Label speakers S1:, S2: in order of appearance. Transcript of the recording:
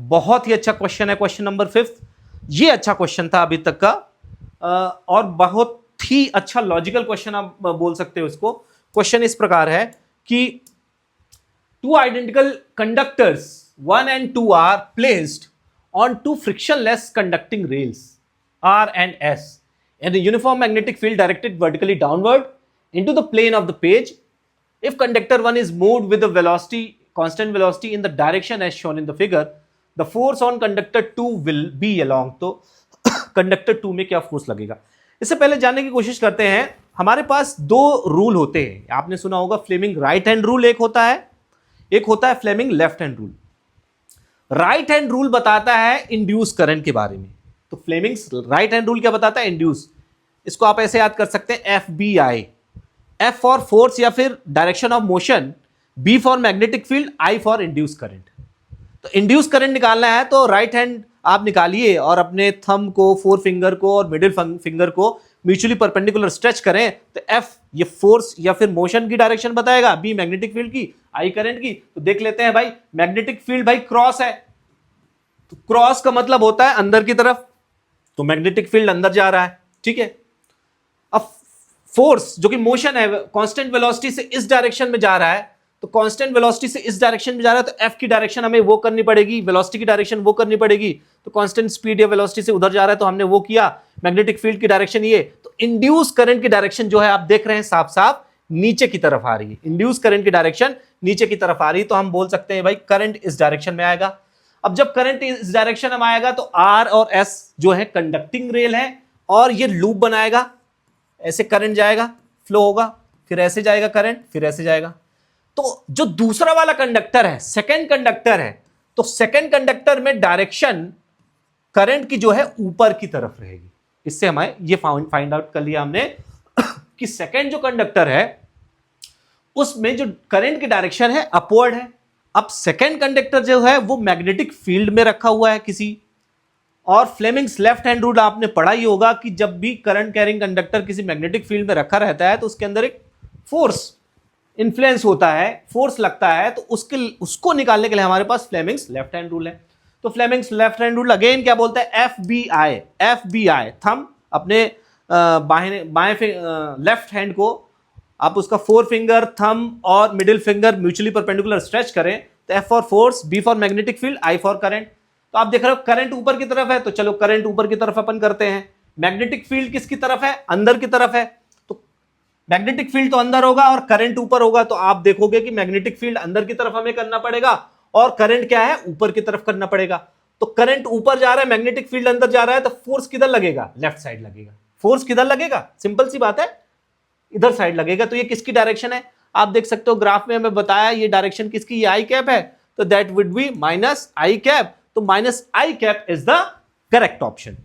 S1: बहुत ही अच्छा क्वेश्चन है, क्वेश्चन नंबर 5। ये अच्छा क्वेश्चन था अभी तक का, और बहुत ही अच्छा लॉजिकल क्वेश्चन आप बोल सकते हो इसको। क्वेश्चन इस प्रकार है कि two identical conductors 1 and 2 are placed on two frictionless conducting rails R and S and a uniform magnetic field directed vertically downward into the plane of the page. If conductor 1 is moved with a velocity, constant velocity in the direction as shown in the figure, the force on conductor 2 will be along. तो conductor 2 में क्या force लगेगा, इससे पहले जानने की कोशिश करते हैं। हमारे पास दो रूल होते हैं, आपने सुना होगा फ्लेमिंग राइट हैंड रूल एक होता है, एक होता है Fleming left hand rule. Right hand rule बताता है इंड्यूस करंट के बारे में। तो फ्लेमिंग राइट हैंड रूल क्या बताता है? इंड्यूस। इसको आप ऐसे याद कर सकते हैं, F B I. F for force या फिर direction of motion, B for magnetic field, I for induce current. तो इंड्यूस करंट निकालना है तो राइट हैंड आप निकालिए और अपने थंब को, फोर फिंगर को और मिडिल फिंगर को म्यूचुअली परपेंडिकुलर स्ट्रेच करें तो एफ ये फोर्स या फिर मोशन की डायरेक्शन बताएगा, बी मैग्नेटिक फील्ड की, आई करंट की। तो देख लेते हैं भाई, मैग्नेटिक फील्ड भाई क्रॉस है, तो क्रॉस का मतलब होता है अंदर की तरफ, तो मैग्नेटिक फील्ड अंदर जा रहा है, ठीक है। अब फोर्स जो कि मोशन है, कांस्टेंट वेलोसिटी से इस डायरेक्शन में जा रहा है, तो कांस्टेंट वेलोसिटी से इस डायरेक्शन में जा रहा है तो एफ की डायरेक्शन हमें वो करनी पड़ेगी, वेलोसिटी की डायरेक्शन वो करनी पड़ेगी। तो कांस्टेंट स्पीड या वेलोसिटी से उधर जा रहा है तो हमने वो किया, मैग्नेटिक फील्ड की डायरेक्शन ये। तो इंड्यूस करंट की डायरेक्शन जो है आप देख रहे हैं साफ साफ नीचे की तरफ आ रही है, इंड्यूस करंट की डायरेक्शन नीचे की तरफ आ रही है। तो हम बोल सकते हैं भाई करंट इस डायरेक्शन में आएगा। अब जब करंट इस डायरेक्शन में आएगा तो आर और एस जो है कंडक्टिंग रेल है और ये लूप बनाएगा, ऐसे करंट जाएगा, फ्लो होगा, फिर ऐसे जाएगा करंट, फिर ऐसे जाएगा। तो जो दूसरा वाला कंडक्टर है, सेकंड कंडक्टर है, तो सेकंड कंडक्टर में डायरेक्शन करंट की जो है ऊपर की तरफ रहेगी। इससे हमें ये फाइंड आउट कर लिया हमने कि सेकंड जो कंडक्टर है उसमें जो करंट की डायरेक्शन है अपवर्ड है। अब सेकंड कंडक्टर जो है वो मैग्नेटिक फील्ड में रखा हुआ है किसी, और फ्लेमिंग्स लेफ्ट हैंड रूल आपने पढ़ा ही होगा कि जब भी करंट कैरिंग कंडक्टर किसी मैग्नेटिक फील्ड में रखा रहता है तो उसके अंदर एक फोर्स इन्फ्लुएंस होता है, फोर्स लगता है, तो उसको निकालने के लिए हमारे पास फ्लेमिंग्स लेफ्ट हैंड रूल है। तो Fleming's left hand rule again क्या बोलता है? F B I. F B I, thumb अपने बाएं लेफ्ट हैंड को आप उसका फोर फिंगर, थंब और middle finger mutually perpendicular stretch करें तो F for force, B for magnetic field, I for current. तो आप देख रहे हो करंट ऊपर की तरफ है, तो चलो करंट ऊपर की तरफ अपन करते हैं। मैग्नेटिक फील्ड किसकी तरफ है? अंदर की तरफ है, तो मैग्नेटिक फील्ड तो अंदर होगा और करंट ऊपर होगा। तो आप देखोगे कि मैग्नेटिक फील्ड अंदर की तरफ हमें करना पड़ेगा और करंट क्या है? ऊपर की तरफ करना पड़ेगा। तो करंट ऊपर जा रहा है, मैग्नेटिक फील्ड अंदर जा रहा है, तो फोर्स किधर लगेगा? लेफ्ट साइड लगेगा। फोर्स किधर लगेगा? सिंपल सी बात है, इधर साइड लगेगा। तो ये किसकी डायरेक्शन है? आप देख सकते हो ग्राफ में हमें बताया ये डायरेक्शन किसकी, ये आई कैप है, तो that would be minus i cap. तो minus i cap is the correct option.